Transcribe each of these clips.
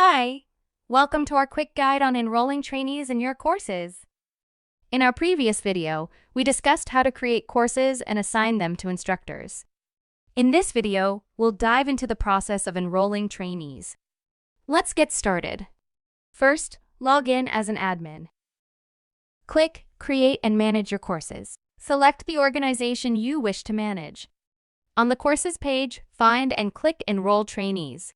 Hi! Welcome to our quick guide on enrolling trainees in your courses. In our previous video, we discussed how to create courses and assign them to instructors. In this video, we'll dive into the process of enrolling trainees. Let's get started. First, log in as an admin. Click Create and Manage Your Courses. Select the organization you wish to manage. On the Courses page, find and click Enroll Trainees.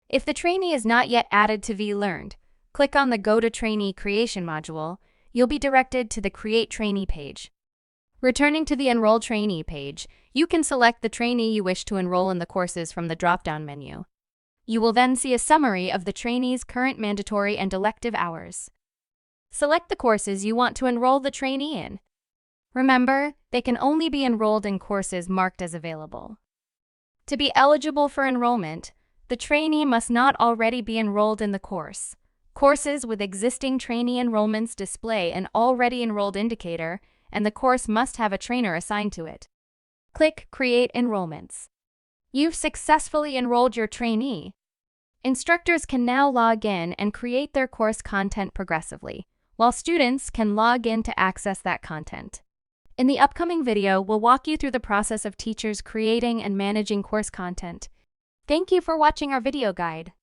If the trainee is not yet added to Vlearned, click on the Go to Trainee Creation module. You'll be directed to the Create Trainee page. Returning to the Enroll Trainee page, you can select the trainee you wish to enroll in the courses from the drop-down menu. You will then see a summary of the trainee's current mandatory and elective hours. Select the courses you want to enroll the trainee in. Remember, they can only be enrolled in courses marked as available. To be eligible for enrollment, the trainee must not already be enrolled in the course. Courses with existing trainee enrollments display an already enrolled indicator, and the course must have a trainer assigned to it. Click Create Enrollments. You've successfully enrolled your trainee. Instructors can now log in and create their course content progressively, while students can log in to access that content. In the upcoming video, we'll walk you through the process of teachers creating and managing course content. Thank you for watching our video guide.